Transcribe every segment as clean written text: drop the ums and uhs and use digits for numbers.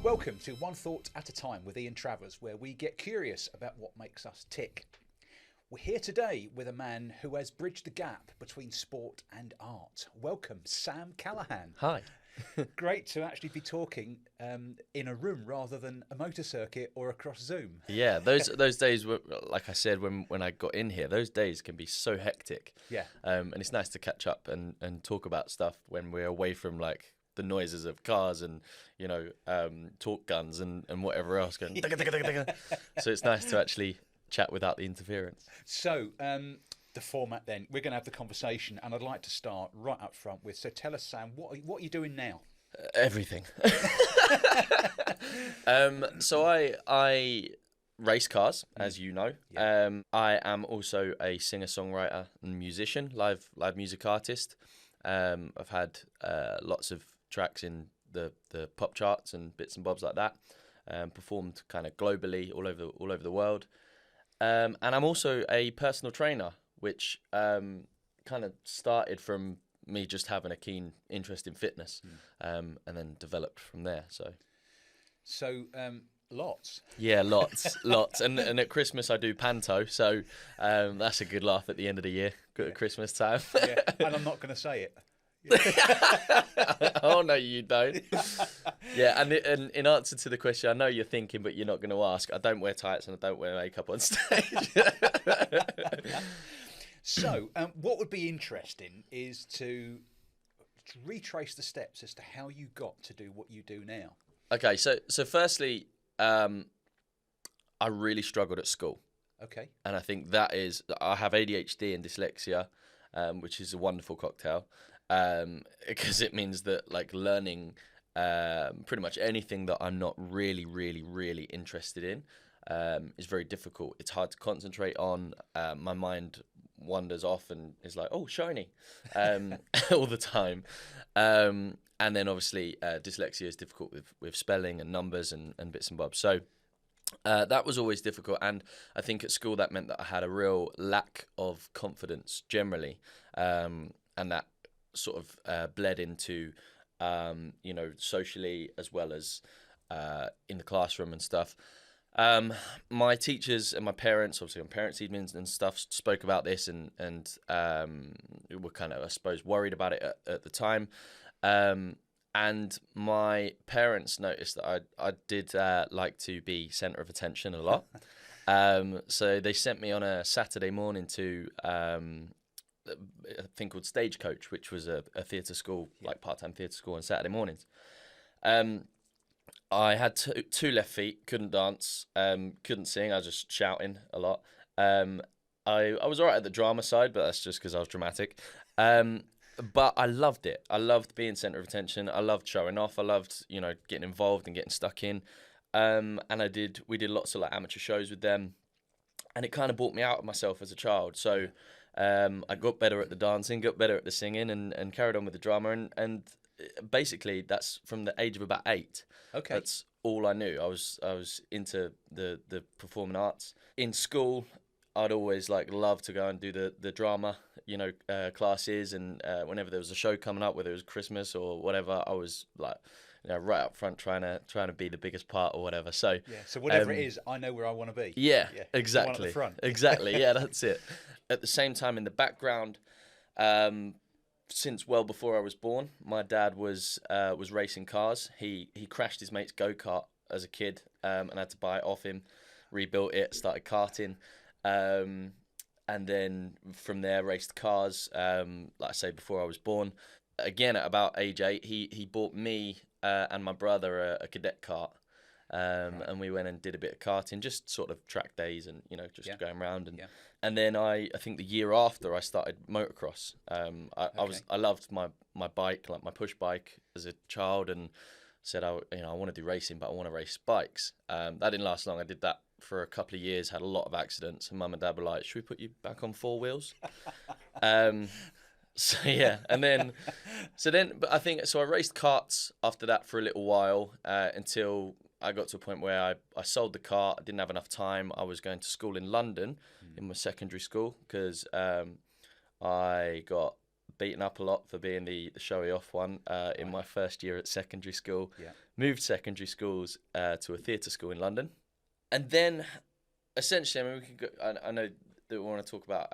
Welcome to One Thought at a Time with Ian Travers, where we get curious about what makes us tick. We're here today with a man who has bridged the gap between sport and art. Welcome, Sam Callahan. Hi. Great to actually be talking in a room rather than a motor circuit or across Zoom. Yeah, those days were, like I said, when I got in here, those days can be so hectic. Yeah. And it's nice to catch up and talk about stuff when we're away from like the noises of cars and, you know, torque guns and whatever else going. Digga, digga, digga, digga. So it's nice to actually chat without the interference. So, the format then, we're going to have the conversation, and I'd like to start right up front with, so tell us, Sam, what are you doing now? Everything. So I race cars, as you know. Yeah. I am also a singer-songwriter and musician, live music artist. I've had lots of tracks in the pop charts and bits and bobs like that. Performed kind of globally all over the world. And I'm also a personal trainer, which kind of started from me just having a keen interest in fitness, and then developed from there. So, lots. Yeah, lots. And at Christmas I do panto, so that's a good laugh at the end of the year, good at Christmas time. Yeah, and I'm not going to say it. Oh no, you don't. Yeah, and in answer to the question, I know you're thinking, but you're not going to ask. I don't wear tights and I don't wear makeup on stage. So, what would be interesting is to retrace the steps as to how you got to do what you do now. Okay, so firstly, I really struggled at school. Okay. And I think that is, I have ADHD and dyslexia, which is a wonderful cocktail, because it means that like learning pretty much anything that I'm not really interested in is very difficult. It's hard to concentrate on. My mind wanders off and is like, oh, shiny, all the time. And then obviously dyslexia is difficult with spelling and numbers and bits and bobs. So that was always difficult. And I think at school that meant that I had a real lack of confidence generally. And that sort of bled into, you know, socially as well as in the classroom and stuff. My teachers and my parents, obviously on parents' evenings and stuff, spoke about this and were kind of, I suppose, worried about it at the time. And my parents noticed that I did like to be centre of attention a lot. So they sent me on a Saturday morning to a thing called Stagecoach, which was a theatre school, like part-time theatre school on Saturday mornings. I had two left feet, couldn't dance, couldn't sing, I was just shouting a lot. I was all right at the drama side, but that's just because I was dramatic. But I loved it. I loved being centre of attention. I loved showing off. I loved, you know, getting involved and getting stuck in. And we did lots of like amateur shows with them. And it kind of brought me out of myself as a child. So I got better at the dancing, got better at the singing and carried on with the drama. And basically that's from the age of about 8. Okay. That's all I knew. I was into the performing arts. In school, I'd always like love to go and do the drama, you know, classes, and whenever there was a show coming up, whether it was Christmas or whatever, I was like, you know, right up front trying to be the biggest part or whatever. So yeah, so whatever it is, I know where I want to be. Yeah, yeah. exactly. The one at the front. Exactly. Yeah, that's it. At the same time, in the background, since well before I was born, my dad was racing cars. He crashed his mate's go-kart as a kid, and had to buy it off him, rebuilt it, started karting. And then from there raced cars, like I say, before I was born. Again, at about age 8, he bought me and my brother a cadet kart, and we went and did a bit of karting, just sort of track days and, you know, just going around. And then I think the year after I started motocross. I loved my bike, like my push bike as a child, and said I want to do racing, but I want to race bikes. That didn't last long. I did that for a couple of years, had a lot of accidents, and mum and dad were like, should we put you back on 4 wheels? So yeah, but I think, so I raced karts after that for a little while, until I got to a point where I sold the kart. I didn't have enough time. I was going to school in London in my secondary school, because I got beaten up a lot for being the showy off one in my first year at secondary school. Yeah. Moved secondary schools to a theatre school in London. And then, essentially, I mean, we could go, I know that we want to talk about,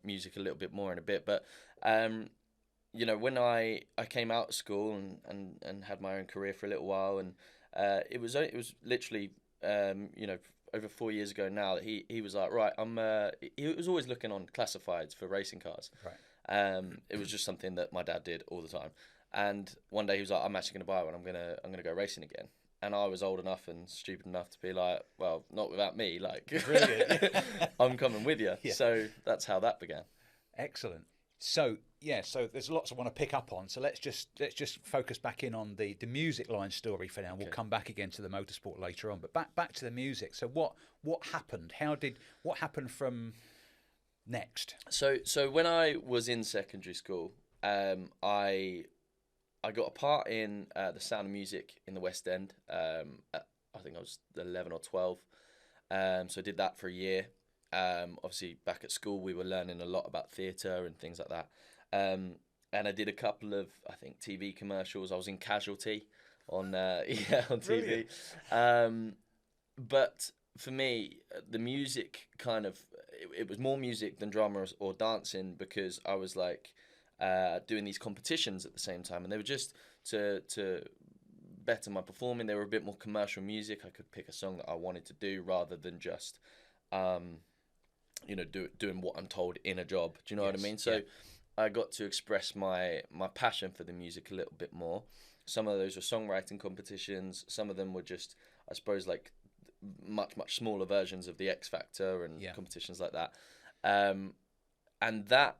music a little bit more in a bit, but, when I came out of school and had my own career for a little while, and it was literally, over 4 years ago now that he was like, right, he was always looking on classifieds for racing cars. Right. It was just something that my dad did all the time. And one day he was like, I'm actually going to buy one. I'm gonna go racing again. And I was old enough and stupid enough to be like, well, not without me. Like, I'm coming with you. Yeah. So that's how that began. Excellent. So there's lots I want to pick up on. So let's just focus back in on the music line story for now. We'll come back again to the motorsport later on. But back to the music. So what happened? What happened from next? So when I was in secondary school, I got a part in the Sound of Music in the West End. I think I was 11 or 12. So I did that for a year. Obviously, back at school, we were learning a lot about theatre and things like that. And I did a couple of, I think, TV commercials. I was in Casualty on TV. But for me, the music kind of, it was more music than drama or dancing, because I was like, doing these competitions at the same time, and they were just to better my performing. They were a bit more commercial music. I could pick a song that I wanted to do rather than just doing what I'm told in a job. Do you know what I mean? So I got to express my passion for the music a little bit more. Some of those were songwriting competitions. Some of them were just, I suppose, like much smaller versions of the X Factor and competitions like that. And that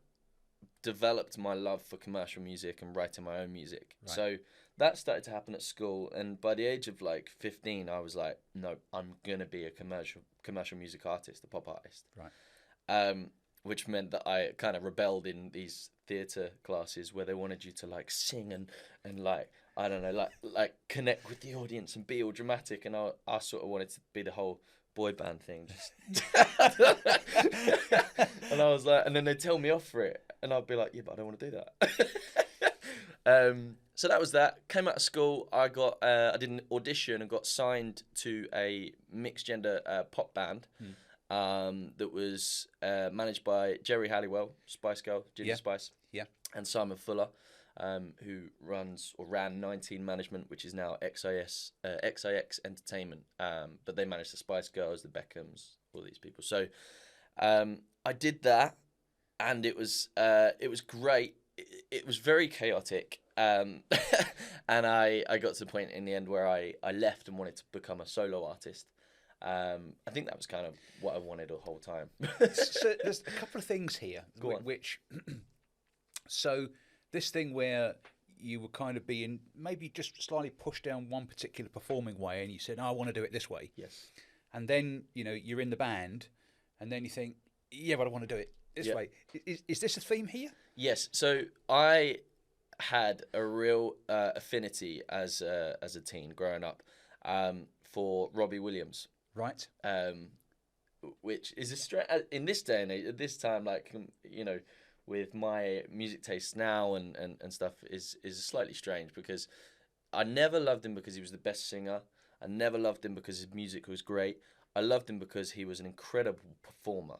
developed my love for commercial music and writing my own music. Right. So that started to happen at school, and by the age of like 15, I was like, no, I'm gonna be a commercial music artist, a pop artist. Right. Which meant that I kind of rebelled in these theatre classes where they wanted you to like sing and like, I don't know, like connect with the audience and be all dramatic, and I sort of wanted to be the whole boy band thing, just and I was like, and then they'd tell me off for it, and I'd be like, yeah, but I don't want to do that. So that was that. Came out of school, I did an audition and got signed to a mixed gender pop band that was managed by Jerry Halliwell, Spice Girl, Ginger Spice, and Simon Fuller, who ran 19 Management, which is now XIX Entertainment. But they managed the Spice Girls, the Beckhams, all these people. So I did that, and it was great. It was very chaotic, and I got to the point in the end where I left and wanted to become a solo artist. I think that was kind of what I wanted the whole time. So there's a couple of things here, which so this thing where you were kind of being maybe just slightly pushed down one particular performing way, and you said, I want to do it this way. Yes. And then, you're in the band, and then you think, yeah, but I want to do it this way. Is this a theme here? Yes. So I had a real affinity as a teen growing up for Robbie Williams. Right. Which is in this day and age, at this time, like, with my music tastes now and stuff, is slightly strange, because I never loved him because he was the best singer. I never loved him because his music was great. I loved him because he was an incredible performer.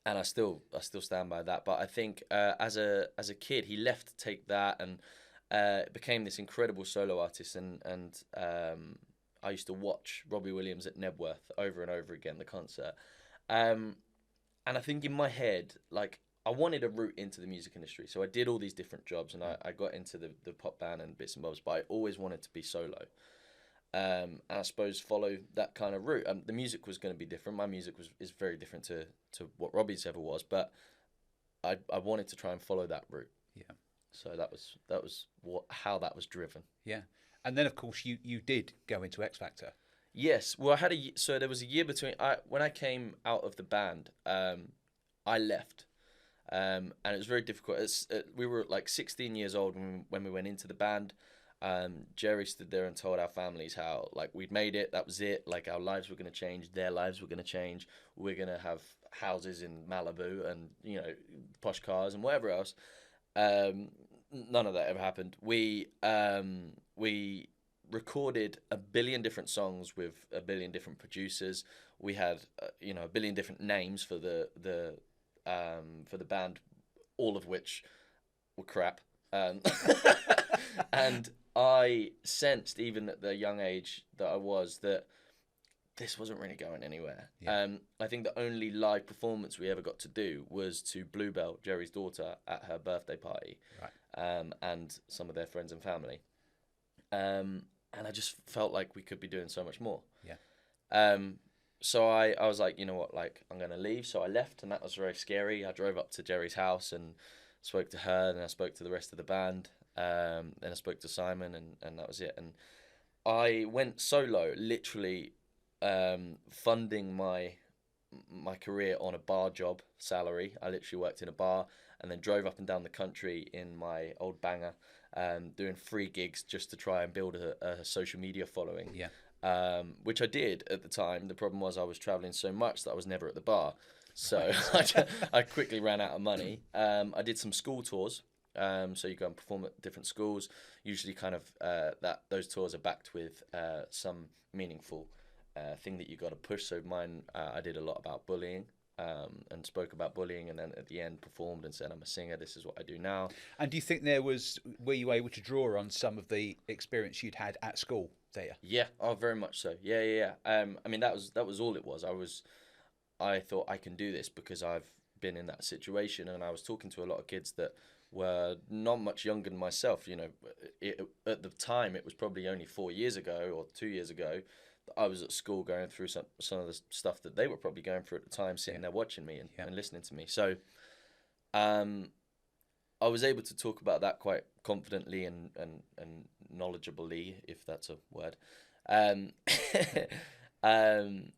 And I still stand by that. But I think as a kid, he left to take that and became this incredible solo artist. And I used to watch Robbie Williams at Nebworth over and over again, the concert. And I think in my head, like, I wanted a route into the music industry. So I did all these different jobs, and I got into the pop band and bits and bobs, but I always wanted to be solo. And I suppose follow that kind of route. The music was going to be different. My music is very different to what Robbie's ever was, but I wanted to try and follow that route. Yeah. So that was how that was driven. Yeah. And then, of course, you did go into X Factor. Yes. Well, so there was a year between when I came out of the band, I left, and it was very difficult. We were like 16 years old when we went into the band. Jerry stood there and told our families how, like, we'd made it. That was it. Like, our lives were going to change. Their lives were going to change. We're going to have houses in Malibu and, you know, posh cars and whatever else. None of that ever happened. We recorded a billion different songs with a billion different producers. We had you know, a billion different names for the band, all of which were crap. And I sensed, even at the young age that I was, that this wasn't really going anywhere. Yeah. I think the only live performance we ever got to do was to Bluebell, Jerry's daughter, at her birthday party, right. And some of their friends and family. And I just felt like we could be doing so much more. Yeah. So I was like, you know what, like, I'm going to leave. So I left, and that was very scary. I drove up to Jerry's house and spoke to her, and I spoke to the rest of the band. Then I spoke to Simon, and that was it. And I went solo, literally funding my career on a bar job salary. I literally worked in a bar and then drove up and down the country in my old banger, doing free gigs just to try and build a social media following. Yeah. Which I did at the time. The problem was I was traveling so much that I was never at the bar. So I quickly ran out of money. I did some school tours. So you go and perform at different schools. Usually kind of those tours are backed with some meaningful thing that you got to push. So mine, I did a lot about bullying, and spoke about bullying, and then at the end performed and said, I'm a singer, this is what I do now. And do you think were you able to draw on some of the experience you'd had at school there? Yeah, oh, very much so. Yeah. I mean, that was all it was. I thought I can do this because I've been in that situation, and I was talking to a lot of kids that were not much younger than myself. You know, at the time, it was probably only 4 years ago or 2 years ago that I was at school going through some of the stuff that they were probably going through at the time, sitting there watching me and listening to me. So I was able to talk about that quite confidently and knowledgeably, if that's a word. But even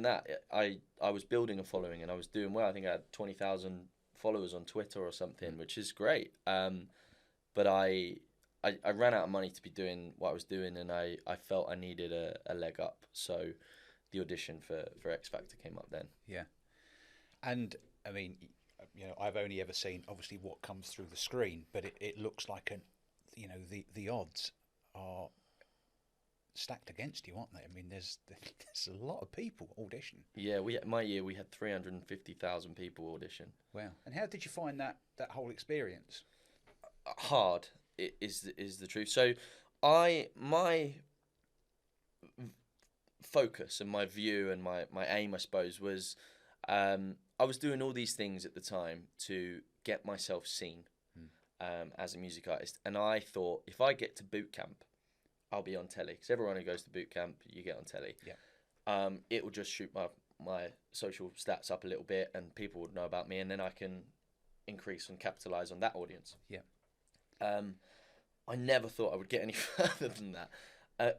that, I was building a following and I was doing well. I think I had 20,000 followers on Twitter or something, which is great. But I ran out of money to be doing what I was doing, and I felt I needed a leg up. So the audition for X Factor came up then. Yeah. And I mean, you know, I've only ever seen obviously what comes through the screen, but it looks like the odds are stacked against you, aren't they? I mean, there's a lot of people audition. Yeah, my year we had 350,000 people audition. Wow. And how did you find that whole experience? Hard is the truth. So my focus and my view and my aim, I suppose, was I was doing all these things at the time to get myself seen as a music artist, and I thought if I get to boot camp, I'll be on telly, because everyone who goes to boot camp, you get on telly. Yeah. It will just shoot my social stats up a little bit, and people would know about me, and then I can increase and capitalize on that audience. Yeah. I never thought I would get any further than that.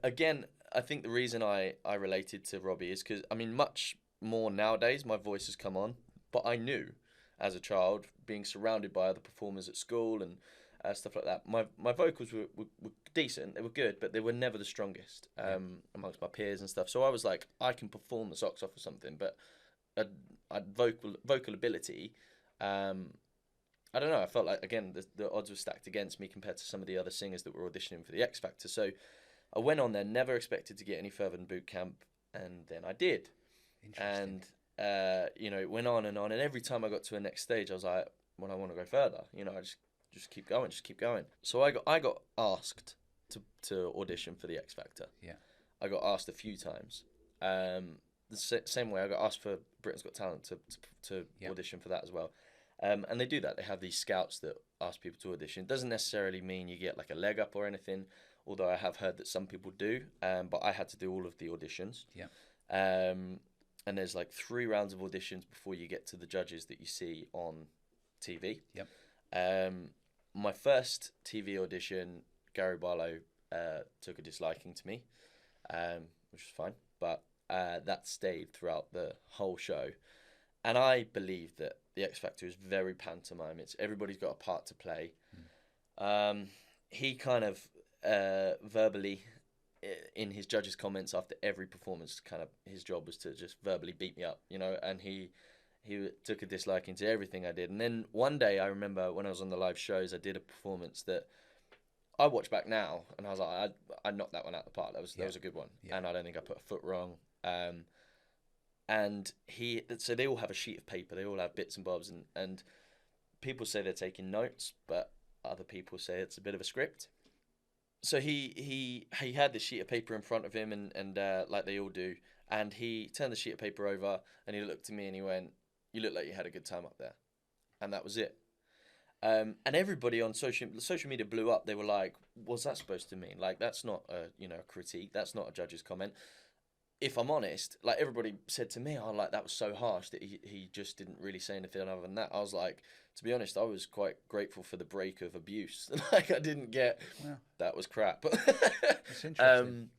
Again, I think the reason I related to Robbie is because, I mean, much more nowadays, my voice has come on, but I knew as a child, being surrounded by other performers at school and stuff like that, my vocals were decent, they were good, but they were never the strongest amongst my peers and stuff. So I was like, I can perform the socks off or something, but vocal ability, I don't know, I felt like, again, the odds were stacked against me compared to some of the other singers that were auditioning for the X Factor. So I went on there, never expected to get any further than boot camp, and then I did. And it went on, and every time I got to a next stage, I was like, well, I want to go further. You know, I just keep going. So I got asked to audition for the X Factor. Yeah. I got asked a few times. The same way I got asked for Britain's Got Talent to audition for that as well. And they do that. They have these scouts that ask people to audition. It doesn't necessarily mean you get like a leg up or anything, although I have heard that some people do. But I had to do all of the auditions. Yeah. And there's like 3 rounds of auditions before you get to the judges that you see on TV. Yep. My first TV audition, Gary Barlow took a disliking to me, which was fine, but that stayed throughout the whole show. And I believe that the X Factor is very pantomime. Everybody's got a part to play. He kind of verbally in his judges' comments after every performance, kind of his job was to just verbally beat me up, and he took a disliking to everything I did. And then one day I remember when I was on the live shows, I did a performance that I watch back now, and I was like, I knocked that one out the park. That was a good one, and I don't think I put a foot wrong. And so they all have a sheet of paper, they all have bits and bobs, and people say they're taking notes, but other people say it's a bit of a script. So he had this sheet of paper in front of him, and like they all do, and he turned the sheet of paper over, and he looked at me and he went, "You look like you had a good time up there," and that was it. And everybody on social media blew up. They were like, "What's that supposed to mean? Like, that's not a critique. That's not a judge's comment." If I'm honest, like everybody said to me, "Oh, like that was so harsh that he just didn't really say anything other than that." I was like, to be honest, I was quite grateful for the break of abuse. Like I didn't get that was crap. It's interesting.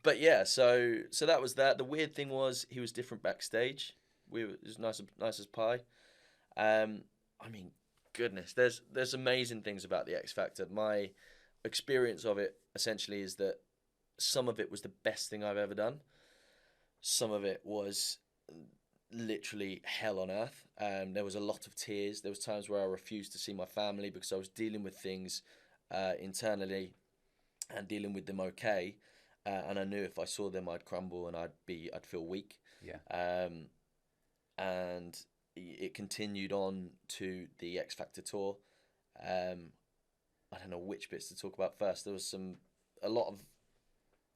But yeah, so that was that. The weird thing was he was different backstage. It was nice as pie. I mean, goodness, there's amazing things about the X Factor. My experience of it essentially is that some of it was the best thing I've ever done. Some of it was literally hell on earth. There was a lot of tears. There was times where I refused to see my family because I was dealing with things internally and dealing with them okay. And I knew if I saw them, I'd crumble and I'd feel weak. Yeah. And it continued on to the X Factor tour. I don't know which bits to talk about first. There was a lot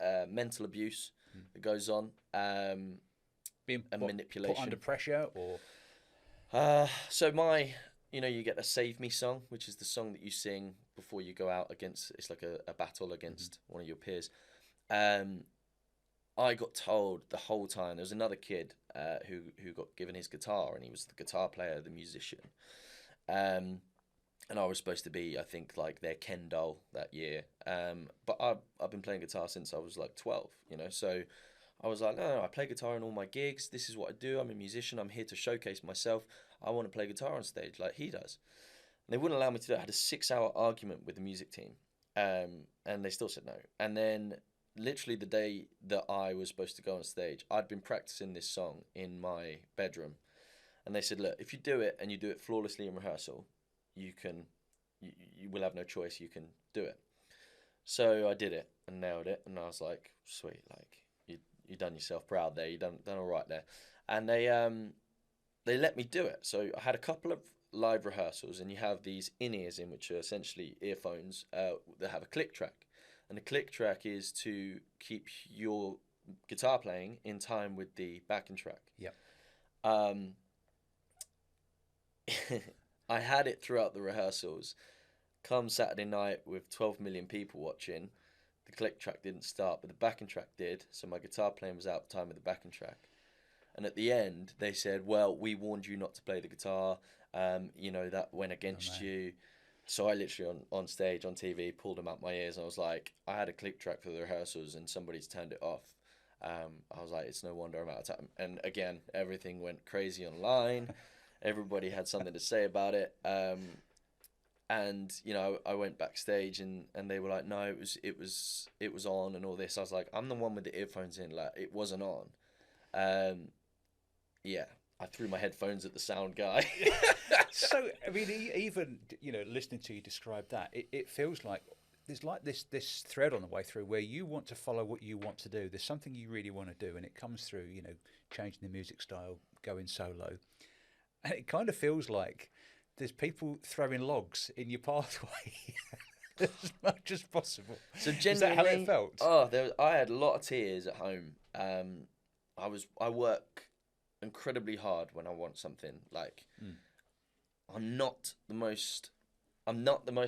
of mental abuse that goes on, Being manipulation. Put under pressure, or so you get the Save Me song, which is the song that you sing before you go out against. It's like a battle against one of your peers. I got told the whole time there was another kid who got given his guitar, and he was the guitar player, the musician. And I was supposed to be, I think, like their Ken doll that year. But I've been playing guitar since I was like 12, So I was like, no, I play guitar in all my gigs. This is what I do. I'm a musician. I'm here to showcase myself. I want to play guitar on stage like he does. And they wouldn't allow me to do it. I had a 6-hour argument with the music team, and they still said no. And then literally the day that I was supposed to go on stage, I'd been practicing this song in my bedroom. And they said, look, if you do it and you do it flawlessly in rehearsal, you will have no choice. You can do it. So I did it and nailed it, and I was like, sweet, like you done yourself proud there. You done all right there, and they let me do it. So I had a couple of live rehearsals, and you have these in-ears in, which are essentially earphones that have a click track, and the click track is to keep your guitar playing in time with the backing track. Yep. I had it throughout the rehearsals. Come Saturday night with 12 million people watching, the click track didn't start, but the backing track did. So my guitar playing was out of time with the backing track. And at the end, they said, well, we warned you not to play the guitar. That went against you. So I literally on stage, on TV, pulled them out my ears. And I was like, I had a click track for the rehearsals and somebody's turned it off. I was like, it's no wonder I'm out of time. And again, everything went crazy online. Everybody had something to say about it. And I went backstage and they were like, no, it was on and all this. I was like, I'm the one with the earphones in, like it wasn't on. I threw my headphones at the sound guy. So I mean, even listening to you describe that, it feels like there's like this thread on the way through where you want to follow what you want to do. There's something you really want to do, and it comes through changing the music style, going solo, and it kind of feels like there's people throwing logs in your pathway as much as possible. So genuinely, is that how it felt? I had a lot of tears at home. I work incredibly hard when I want something. Like I'm not the most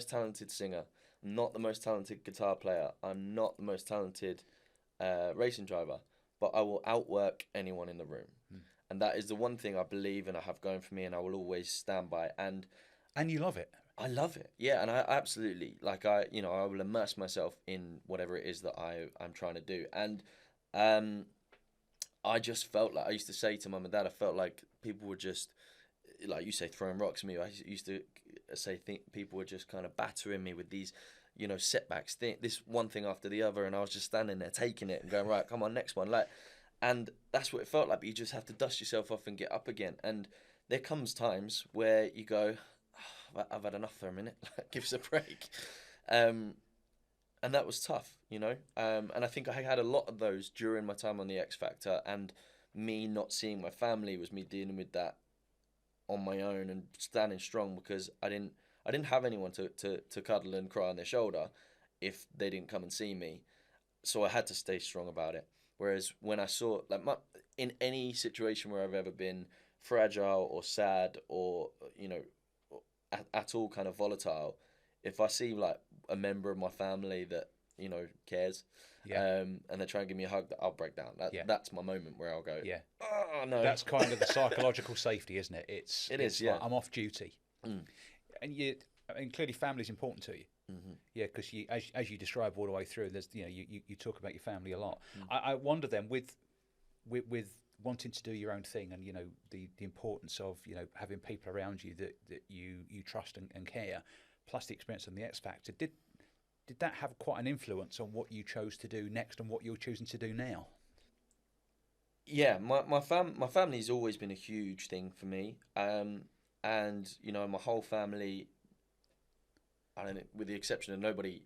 talented singer. I'm not the most talented guitar player. I'm not the most talented racing driver. But I will outwork anyone in the room. And that is the one thing I believe and I have going for me, and I will always stand by. And you love it. I love it. Yeah, and I absolutely I will immerse myself in whatever it is that I'm trying to do. And I just felt like I used to say to mum and dad, I felt like people were just, like you say, throwing rocks at me. I used to say people were just kind of battering me with these setbacks, this one thing after the other, and I was just standing there taking it and going, right, come on, next one, like, and that's what it felt like. But you just have to dust yourself off and get up again. And there comes times where you go, oh, I've had enough for a minute, like, give us a break. And that was tough, and I think I had a lot of those during my time on the X Factor, and me not seeing my family was me dealing with that on my own and standing strong, because I didn't have anyone to cuddle and cry on their shoulder if they didn't come and see me. So I had to stay strong about it. Whereas when I saw, like, in any situation where I've ever been fragile or sad or, at all kind of volatile, if I see, like, a member of my family that, cares, and they try and give me a hug, I'll break down. That's my moment where I'll go, oh, no. That's kind of the psychological safety, isn't it? It is, like, I'm off duty. Mm. And clearly family's important to you. Mm-hmm. Yeah, because as you describe all the way through, there's you talk about your family a lot. I wonder then, with wanting to do your own thing, and the importance of having people around you that you trust and care, plus the experience on the X Factor, did that have quite an influence on what you chose to do next and what you're choosing to do now? Yeah, my family's always been a huge thing for me, and my whole family, I don't know, with the exception of nobody,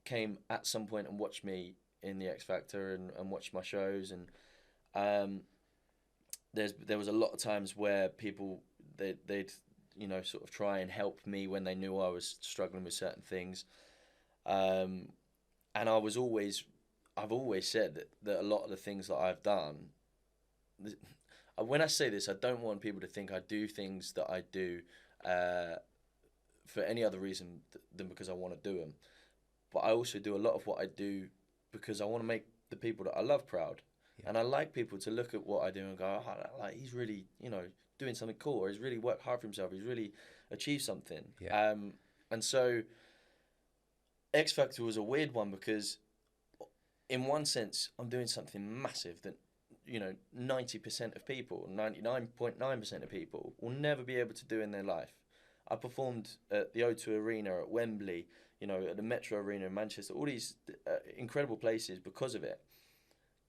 came at some point and watched me in the X Factor and watched my shows, and there was a lot of times where people they'd sort of try and help me when they knew I was struggling with certain things, and I've always said that a lot of the things that I've done, when I say this, I don't want people to think I do things that I do for any other reason than because I want to do them. But I also do a lot of what I do because I want to make the people that I love proud. Yeah. And I like people to look at what I do and go, oh, like, he's really, doing something cool, or he's really worked hard for himself, he's really achieved something. Yeah. And so X Factor was a weird one, because in one sense I'm doing something massive that 90% of people, 99.9% of people will never be able to do in their life. I performed at the O2 Arena, at Wembley, at the Metro Arena in Manchester, all these incredible places because of it.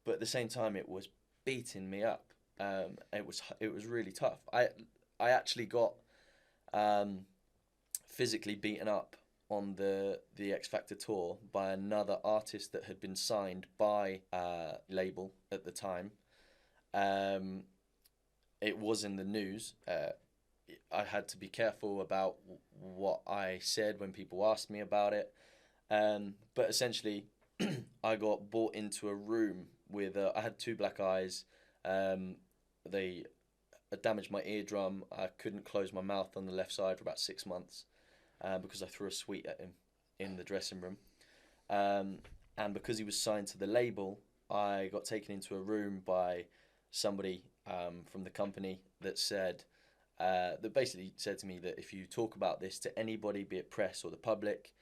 But at the same time, it was beating me up. It was really tough. I actually got physically beaten up on the X Factor tour by another artist that had been signed by a label at the time. It was in the news. I had to be careful about what I said when people asked me about it. But essentially, I got brought into a room with, I had 2 black eyes. They damaged my eardrum. I couldn't close my mouth on the left side for about 6 months because I threw a sweet at him in the dressing room. And because he was signed to the label, I got taken into a room by somebody from the company that said, that basically said to me that if you talk about this to anybody, be it press or the public,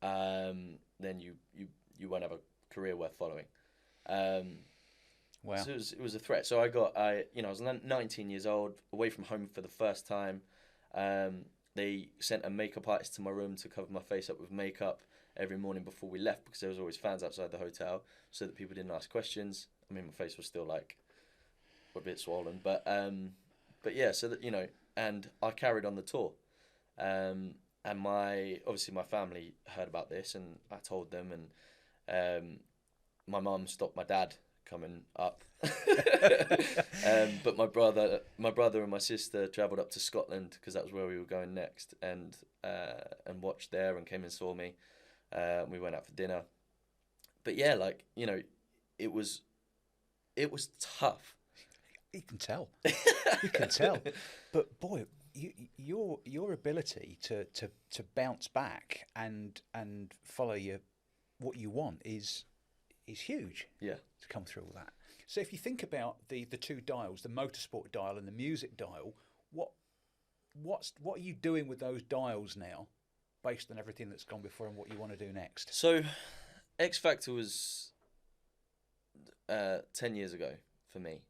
then you won't have a career worth following. Wow. So it was a threat. So I was 19 years old, away from home for the first time. They sent a makeup artist to my room to cover my face up with makeup every morning before we left, because there was always fans outside the hotel, so that people didn't ask questions. I mean, my face was still like a bit swollen, but yeah, so that, and I carried on the tour. And my family heard about this, and I told them, and my mum stopped my dad coming up. But my brother and my sister travelled up to Scotland, because that was where we were going next, and watched there and came and saw me. We went out for dinner. But yeah, it was tough. You can tell. You can tell. But boy, your ability to bounce back and follow what you want is huge. Yeah. To come through all that. So if you think about the 2 dials, the motorsport dial and the music dial, what are you doing with those dials now, based on everything that's gone before and what you want to do next? So, X Factor was 10 years ago for me.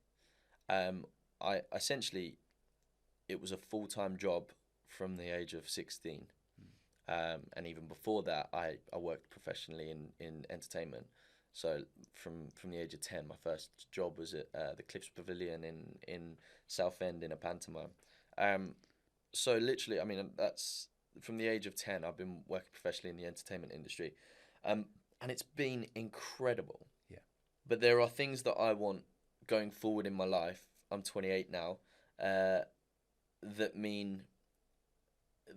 I essentially, it was a full-time job from the age of 16. and even before that, I worked professionally in entertainment. So from the age of 10, my first job was at the Cliffs Pavilion in Southend in a pantomime. So literally, I mean, that's from the age of 10, I've been working professionally in the entertainment industry, and it's been incredible. Yeah. But there are things that I want going forward in my life. I'm 28 now. That mean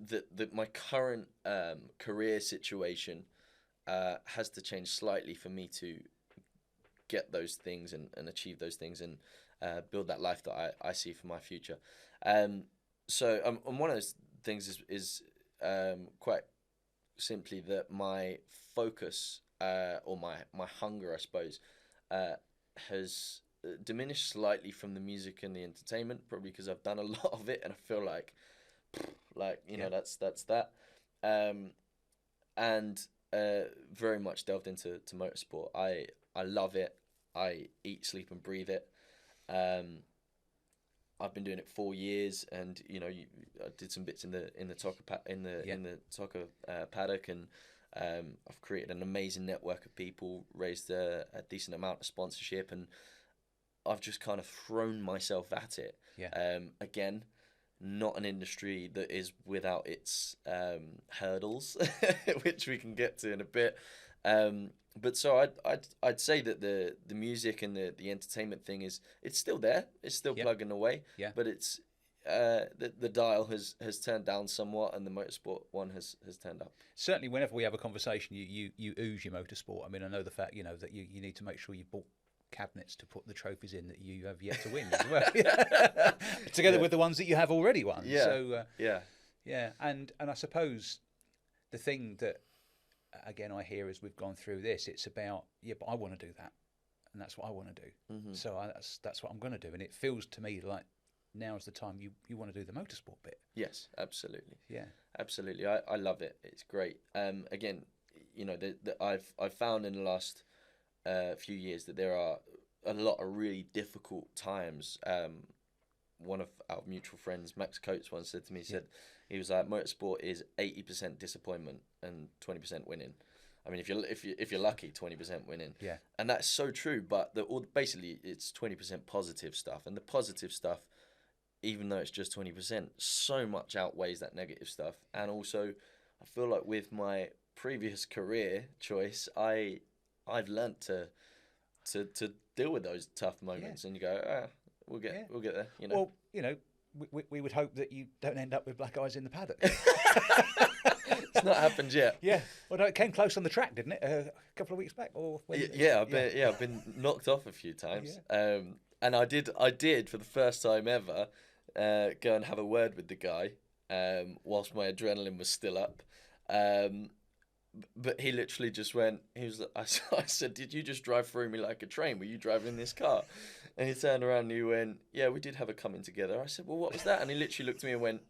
that my current career situation has to change slightly for me to get those things and achieve those things and build that life that I see for my future. So one of those things is quite simply that my focus or my hunger, I suppose, has diminished slightly from the music and the entertainment, probably because I've done a lot of it and I feel like you know, that's that. And very much delved into motorsport. I love it. I eat, sleep, and breathe it. I've been doing it 4 years, and you know, I did some bits in the soccer paddock, and I've created an amazing network of people, raised a decent amount of sponsorship, and I've just kind of thrown myself at it. Yeah. Again, not an industry that is without its hurdles, which we can get to in a bit. But so I'd say that the music and the entertainment thing it's still there. It's still plugging away. Yeah. But it's the dial has turned down somewhat, and the motorsport one has turned up. Certainly, whenever we have a conversation, you ooze your motorsport. I mean, I know the fact, you know, that you need to make sure you bought cabinets to put the trophies in that you have yet to win as well, together with the ones that you have already won. Yeah. So yeah. And I suppose the thing that again I hear as we've gone through this, it's about but I want to do that, and that's what I want to do. Mm-hmm. So that's what I'm going to do, and it feels to me like now's the time you want to do the motorsport bit. Yes, absolutely. Yeah, absolutely. I love it. It's great. Again, you know, I've found in the last few years that there are a lot of really difficult times. One of our mutual friends, Max Coates, once said to me, he was like, motorsport is 80% disappointment and 20% winning. I mean, if you're lucky, 20% winning. Yeah. And that's so true. But basically, it's 20% positive stuff, and the positive stuff, even though it's just 20%, so much outweighs that negative stuff. And also, I feel like with my previous career choice, I've learnt to deal with those tough moments, and you go, we'll get there. You know. Well, you know, we would hope that you don't end up with black eyes in the paddock. It's not happened yet. Yeah, well, no, it came close on the track, didn't it? A couple of weeks back, or when I've been knocked off a few times. Yeah. And I did for the first time ever go and have a word with the guy whilst my adrenaline was still up. But he literally just went. I said, "Did you just drive through me like a train? Were you driving in this car?" And he turned around and he went, "Yeah, we did have a coming together." I said, "Well, what was that?" And he literally looked at me and went.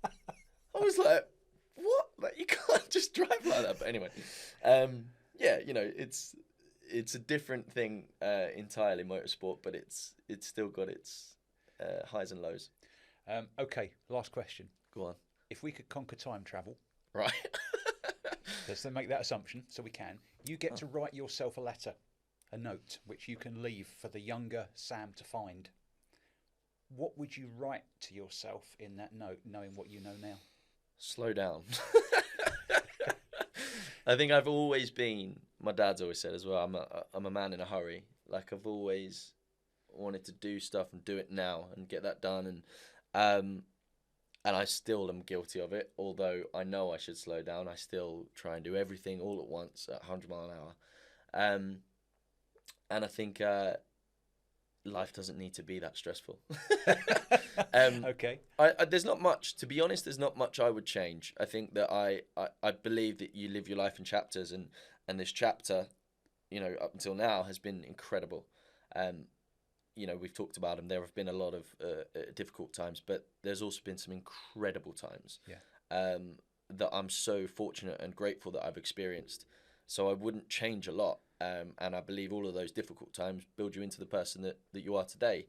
I was like, "What? Like, you can't just drive like that." But anyway, you know, it's a different thing entirely, motorsport, but it's still got its highs and lows. Okay, last question. Go on. If we could conquer time travel, right? Let's make that assumption, so we can. You get to write yourself a letter, a note, which you can leave for the younger Sam to find. What would you write to yourself in that note, knowing what you know now? Slow down. I think I've always been. My dad's always said as well. I'm a man in a hurry. Like, I've always wanted to do stuff and do it now and get that done, and I still am guilty of it. Although I know I should slow down, I still try and do everything all at once at 100 mile an hour. And I think life doesn't need to be that stressful. Okay. There's not much, to be honest. There's not much I would change. I think that I believe that you live your life in chapters, and this chapter, you know, up until now has been incredible. You know, we've talked about them. There have been a lot of difficult times, but there's also been some incredible times. Yeah. That I'm so fortunate and grateful that I've experienced. So I wouldn't change a lot. And I believe all of those difficult times build you into the person that you are today.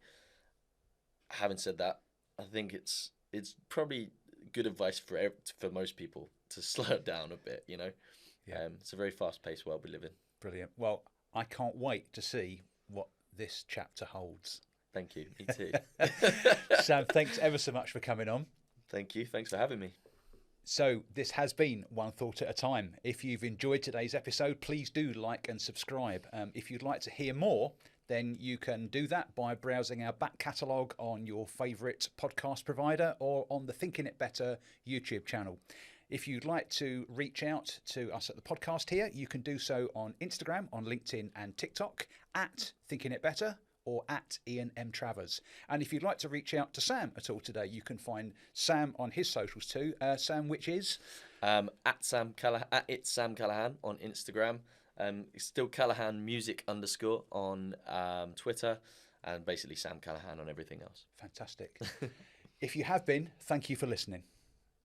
Having said that, I think it's probably good advice for most people to slow down a bit. You know, it's a very fast-paced world we live in. Brilliant. Well, I can't wait to see what this chapter holds. Thank you. Me too. Sam, thanks ever so much for coming on. Thank you. Thanks for having me. So this has been One Thought at a Time. If you've enjoyed today's episode, please do like and subscribe. If you'd like to hear more, then you can do that by browsing our back catalogue on your favourite podcast provider or on the Thinking It Better YouTube channel. If you'd like to reach out to us at the podcast here, you can do so on Instagram, on LinkedIn and TikTok at Thinking It Better or at Ian M. Travers. And if you'd like to reach out to Sam at all today, you can find Sam on his socials too. Sam, which is? At it's Sam Callahan on Instagram. It's still Callahan Music _ on Twitter, and basically Sam Callahan on everything else. Fantastic. If you have been, thank you for listening.